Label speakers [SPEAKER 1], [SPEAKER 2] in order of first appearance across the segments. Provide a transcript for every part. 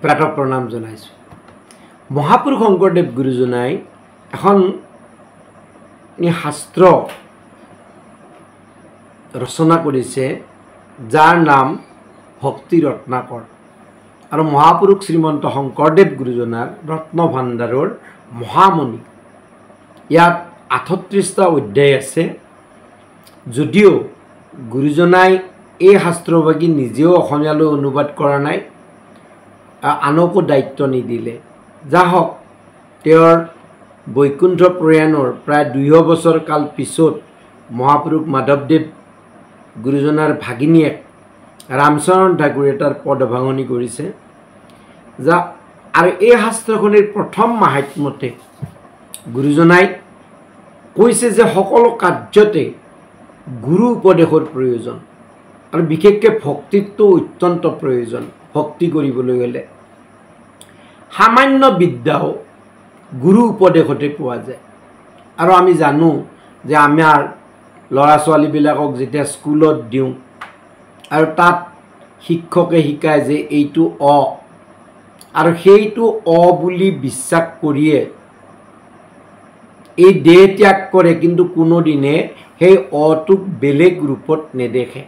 [SPEAKER 1] প্ৰাতঃ প্ৰণাম জনাইছোঁ। মহাপুৰুষ শংকৰদেৱ গুৰুজনাই এখন শাস্ত্ৰ ৰচনা কৰিছে যাৰ নাম ভক্তি ৰত্নাকৰ আৰু মহাপুৰুষ শ্ৰীমন্ত শংকৰদেৱ গুৰুজনাৰ ৰত্ন ভাণ্ডাৰৰ মহামণি। ইয়াত 38টা অধ্যায় আছে। যদিও গুৰুজনাই এই শাস্ত্ৰভাগী নিজেও অসমীয়ালৈ অনুবাদ কৰা নাই, আনকো দায়িত্ব নিদিলে। যা হওক, তেওঁৰ বৈকুণ্ঠ প্ৰয়াণৰ প্ৰায় 200 বছৰ কাল পিছত মহাপুৰুষ মাধৱদেৱ গুৰুজনাৰ ভাগিনীয়েক ৰামচৰণ ঠাকুৰে তাৰ পদভাঙনি কৰিছে। আৰু এই শাস্ত্ৰখনিৰ প্ৰথম মাহাত্ম্যতে গুৰুজনাই কৈছে যে সকলো কাৰ্যতে গুৰু উপদেশৰ প্ৰয়োজন আৰু বিশেষকৈ ভক্তিটো অত্যন্ত প্ৰয়োজন। ভক্তি কৰিবলৈ হ'লে সামান্য বিদ্যাও গুৰু উপদেশতে পোৱা যায়। আৰু আমি জানো যে আমাৰ ল'ৰা ছোৱালীবিলাকক যেতিয়া স্কুলত দিওঁ আৰু তাত শিক্ষকে শিকায় যে এইটো অ, আৰু সেইটো অ বুলি বিশ্বাস কৰিয়ে এই দেহ ত্যাগ কৰে, কিন্তু কোনোদিনে সেই অটোক বেলেগ ৰূপত নেদেখে।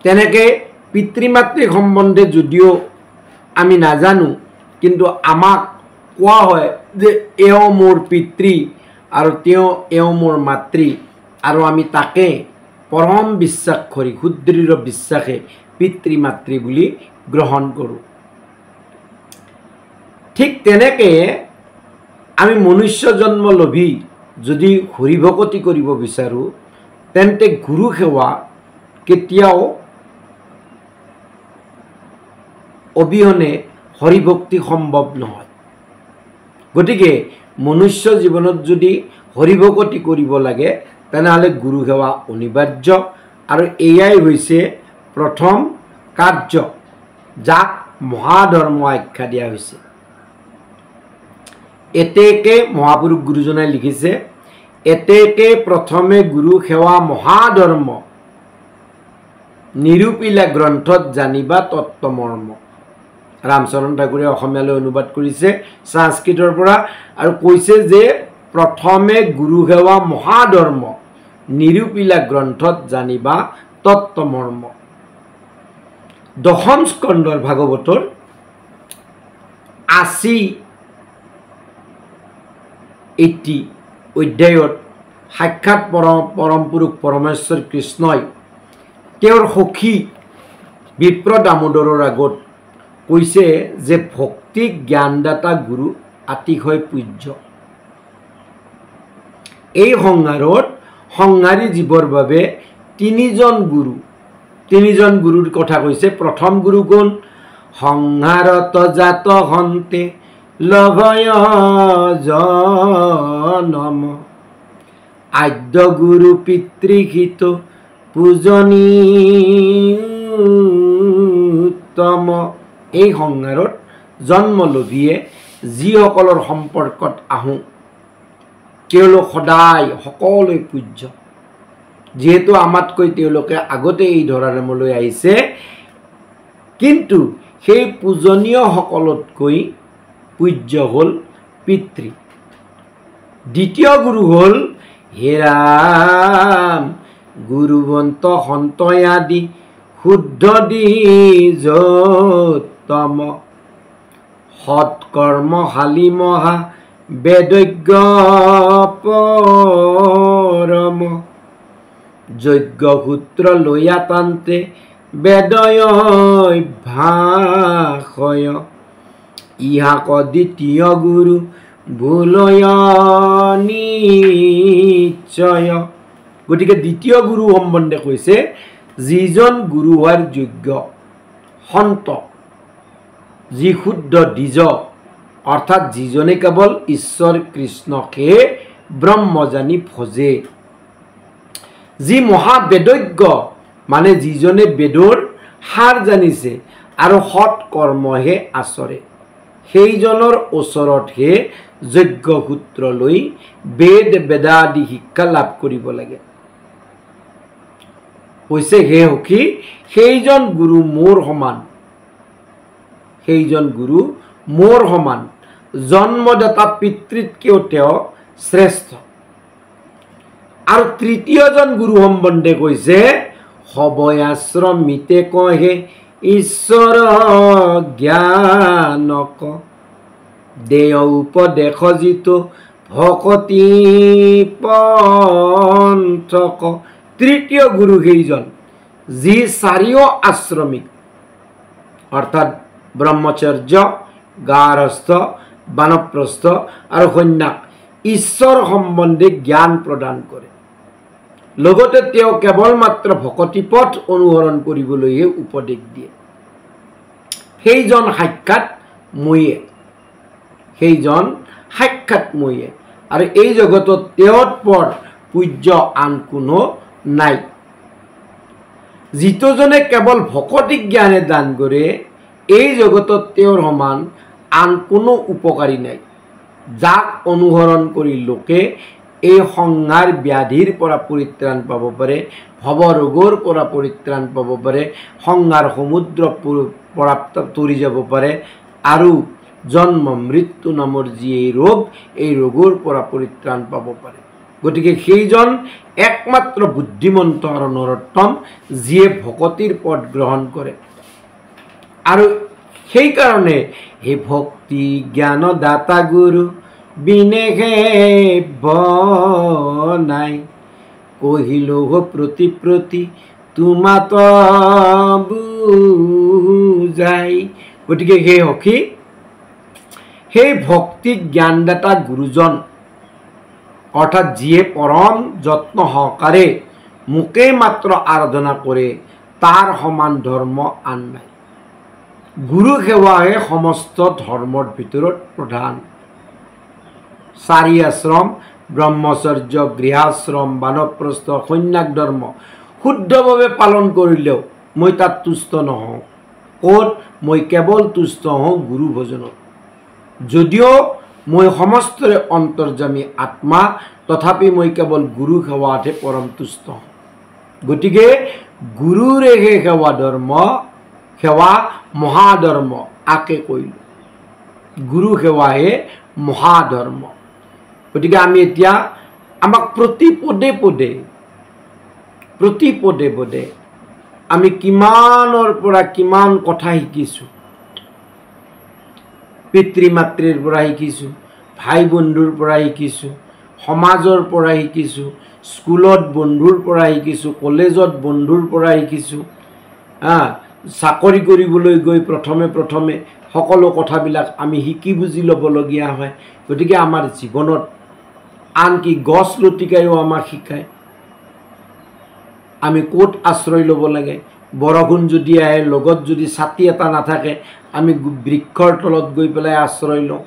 [SPEAKER 1] তেনেকৈ পিতৃ মাতৃ সম্বন্ধে যদিও আমি নাজানো, কিন্তু আমাক কোৱা হয় যে এওঁ মোৰ পিতৃ আৰু এওঁ মোৰ মাতৃ, আৰু আমি তাকে পৰম বিশ্বাস কৰি সুদৃঢ় বিশ্বাসে পিতৃ মাতৃ বুলি গ্ৰহণ কৰোঁ। ঠিক তেনেকৈ আমি মনুষ্য জন্ম লভি যদি হৰিভকতি কৰিব বিচাৰোঁ, তেন্তে গুৰু সেৱা কেতিয়াও অবিহনে হৰিভক্তি সম্ভৱ নহয়। গতিকে মনুষ্য জীৱনত যদি হৰিভকতি কৰিব লাগে, তেনেহ'লে গুৰু সেৱা অনিবাৰ্য। আৰু এয়াই হৈছে প্ৰথম কাৰ্য, যাক মহাধৰ্ম আখ্যা দিয়া হৈছে। এতেকে মহাপুৰুষ গুৰুজনাই লিখিছে, এতেকে প্ৰথমে গুৰু সেৱা মহাধৰ্ম, নিৰূপিলা গ্ৰন্থত জানিবা তত্ত্বমৰ্ম। ৰামচৰণ ঠাকুৰে অসমীয়ালৈ অনুবাদ কৰিছে সংস্কৃতৰ পৰা, আৰু কৈছে যে প্ৰথমে গুৰু সেৱা মহাধৰ্ম, নিৰূপিলা গ্ৰন্থত জানিবা তত্ত্বমৰ্ম। দশম স্কন্ধৰ ভাগৱতৰ 80 অধ্যায়ত সাক্ষাৎ পৰম পুৰুষ পৰমেশ্বৰ কৃষ্ণই তেওঁৰ সখী বিপ্ৰ দামোদৰৰ আগত কৈছে যে ভক্তি জ্ঞানদাতা গুৰু অতিশয় পূজ্য। এই সংসাৰত সংসাৰী জীৱৰ বাবে তিনিজন গুৰুৰ কথা কৈছে। প্ৰথম গুৰু কোন? সংসাৰত জাত হন্তে লভয় জনম, আদ্য গুৰু পিতৃহিত পূজনীতম। এই সংসাৰত জন্ম লভিয়ে যিসকলৰ সম্পৰ্কত আহোঁ, তেওঁলোক সদায় সকলোৱে পূজ্য। যিহেতু আমাতকৈ তেওঁলোকে আগতে এই ধৰাধামলৈ আহিছে, কিন্তু সেই পূজনীয়সকলতকৈ পূজ্য হ'ল পিতৃ। দ্বিতীয় গুৰু হ'ল হে ৰাম, গুৰুবন্ত সন্তই আদি শুদ্ধ দ্বিজোত্তম, সৎকৰ্মশালী মহা বেদজ্ঞ পৰম, যজ্ঞ সূত্ৰ লৈয়াতান্তে বেদয় ভাষয়, ইহাক দ্বিতীয় গুৰু ভুলয় নিশ্চয়। গতিকে দ্বিতীয় গুৰু সম্বন্ধে কৈছে, যিজন গুৰু হোৱাৰ যোগ্য সন্ত, যি শুদ্ধ দ্বিজ, অৰ্থাৎ যিজনে কেৱল ঈশ্বৰ কৃষ্ণকে ব্ৰহ্ম জানি ভজে, যি মহাবেদজ্ঞ মানে যিজনে বেদৰ সাৰ জানিছে আৰু সৎ কৰ্মহে আচৰে, সেইজনৰ ওচৰতহে যজ্ঞ সূত্ৰ লৈ বেদাদি শিক্ষা লাভ কৰিব লাগে। কৈছে হে সখী, সেইজন গুৰু মোৰ সমান সেইজন গুৰু মোৰ সমান জন্মদাতা পিতৃতকৈও তেওঁ শ্ৰেষ্ঠ। আৰু তৃতীয়জন গুৰু সম্বন্ধে কৈছে সবয়াশ্ৰমিতে কহে ঈশ্বৰ জ্ঞানক দেয় উপদেশ যিটো ভকতি পন্থক। তৃতীয় গুৰু সেইজন যি চাৰিও আশ্ৰমিক অৰ্থাৎ ব্ৰহ্মচৰ্য, গাৰস্থ, বানপ্ৰস্থ আৰু সন্ন্যাস ঈশ্বৰ সম্বন্ধে জ্ঞান প্ৰদান কৰে। লগতে তেওঁ কেৱল মাত্ৰ ভকতি পথ অনুসৰণ কৰিবলৈহে উপদেশ দিয়ে। সেইজন সাক্ষাৎ ময়ে, সেইজন সাক্ষাৎ ময়ে। আৰু এই জগতত তেওঁৰ পৰ পূজ্য আন কোনো নাই। যিটোজনে কেৱল ভকতি জ্ঞানে দান কৰে এই জগতত তেওঁৰ সমান আন কোনো উপকাৰী নাই। যাক অনুসৰণ কৰি লোকে এই সংসাৰ ব্যাধিৰ পৰা পৰিত্ৰাণ পাব পাৰে, ভৱ ৰোগৰ পৰা পৰিত্ৰাণ পাব পাৰে, সংসাৰ সমুদ্ৰ পৰা তৰি যাব পাৰে আৰু জন্ম মৃত্যু নামৰ যি এই ৰোগ, এই ৰোগৰ পৰা পৰিত্ৰাণ পাব পাৰে। গতিকে সেইজন একমাত্ৰ বুদ্ধিমন্ত আৰু নৰোত্তম যিয়ে ভকতিৰ পথ গ্ৰহণ কৰে। আৰু সেইকাৰণে হে ভক্তি জ্ঞান দাতা গুৰু বিনেহে নাই কহিলো প্ৰতি প্ৰতি তোমাত বুজাই। গতিকে সেই সখী, সেই ভক্তি জ্ঞানদাতা গুৰুজন অৰ্থাৎ যিয়ে পৰম যত্ন সহকাৰে মোকেই মাত্ৰ আৰাধনা কৰে তাৰ সমান ধৰ্ম আন নাই। গুৰু সেৱাহে সমস্ত ধৰ্মৰ ভিতৰত প্ৰধান। চাৰি আশ্ৰম ব্ৰহ্মচৰ্য, গৃহাশ্ৰম, বানপ্ৰস্থ, সন্ন্যাস ধৰ্ম শুদ্ধভাৱে পালন কৰিলেও মই তাত তুষ্ট নহওঁ। ক'ত? মই কেৱল তুষ্ট হওঁ গুৰু ভজনত। যদিও মই সমস্তৰে অন্তৰ্যামী আত্মা, তথাপি মই কেৱল গুৰু সেৱাতহে পৰম তুষ্ট হওঁ। গতিকে গুৰুৰেহে সেৱা ধৰ্ম, সেৱা মহাধৰ্ম আকে কৈলো। গুৰু সেৱাহে মহাধৰ্ম। গতিকে আমি এতিয়া আমাক প্ৰতি পদে পদে আমি কিমানৰ পৰা কিমান কথা শিকিছোঁ। পিতৃ মাতৃৰ পৰা শিকিছোঁ, ভাই বন্ধুৰ পৰা শিকিছোঁ, সমাজৰ পৰা শিকিছোঁ, স্কুলত বন্ধুৰ পৰা শিকিছোঁ, কলেজত বন্ধুৰ পৰা শিকিছোঁ। চাকৰি কৰিবলৈ গৈ প্ৰথমে সকলো কথাবিলাক আমি শিকি বুজি ল'বলগীয়া হয়। গতিকে আমাৰ জীৱনত আনকি গছ লতিকাইও আমাক শিকায় আমি ক'ত আশ্ৰয় ল'ব লাগে। বৰষুণ যদি আহে, লগত যদি ছাতি এটা নাথাকে, আমি বৃক্ষৰ তলত গৈ পেলাই আশ্ৰয় লওঁ।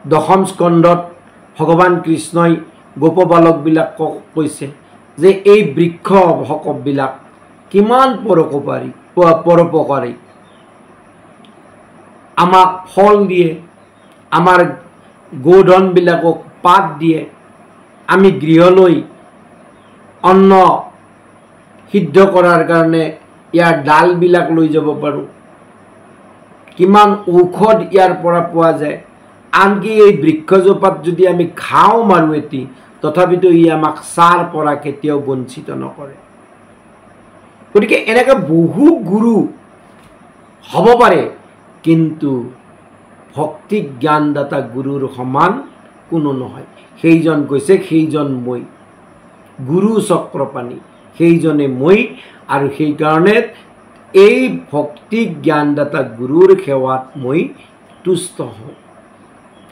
[SPEAKER 1] দশম স্কন্ধত ভগৱান কৃষ্ণই গোপবালকবিলাকক কৈছে যে এই বৃক্ষ বিলাক কিমান পৰোপকাৰী, আমাক ফল দিয়ে, আমাৰ গোধনবিলাকক পাত দিয়ে, আমি গৃহলৈ অন্ন সিদ্ধ কৰাৰ কাৰণে ইয়াৰ ডালবিলাক লৈ যাব পাৰোঁ। কিমান ঔষধ ইয়াৰ পৰা পোৱা যায়। আনকি এই বৃক্ষজোপাত যদি আমি ঘাঁও মাৰোঁ এটি, তথাপিতো ই আমাক ছাৰ পৰা কেতিয়াও বঞ্চিত নকৰে। গতিকে এনেকৈ বহু গুৰু হ'ব পাৰে, কিন্তু ভক্তি জ্ঞানদাতা গুৰুৰ সমান কোনো নহয়। সেইজন কৈছে সেইজন মই, গুৰু চক্ৰপাণি সেইজনে মই। আৰু সেইকাৰণে এই ভক্তি জ্ঞানদাতা গুৰুৰ সেৱাত মই তুষ্ট হওঁ।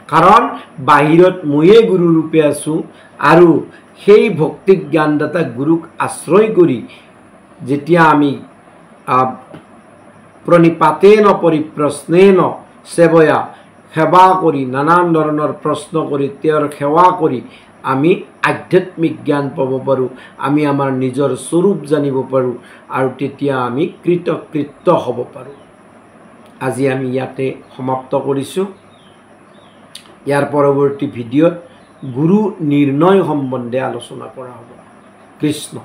[SPEAKER 1] কাৰণ বাহিৰত ময়ে গুৰু ৰূপে আছোঁ আৰু সেই ভক্তি জ্ঞানদাতা গুৰুক আশ্ৰয় কৰি যেতিয়া আমি প্ৰণিপাতেন পৰিপ্ৰশ্নেন সেৱয়া সেৱা কৰি, নানান ধৰণৰ প্ৰশ্ন কৰি, তেওঁৰ সেৱা কৰি আমি আধ্যাত্মিক জ্ঞান পাব পাৰোঁ, আমি আমাৰ নিজৰ স্বৰূপ জানিব পাৰোঁ আৰু তেতিয়া আমি কৃতকৃত্য হ'ব পাৰোঁ। আজি আমি ইয়াতে সমাপ্ত কৰিছোঁ। ইয়াৰ পৰৱৰ্তী ভিডিঅ'ত গুৰু নিৰ্ণয় সম্বন্ধে আলোচনা কৰা হ'ব। কৃষ্ণ।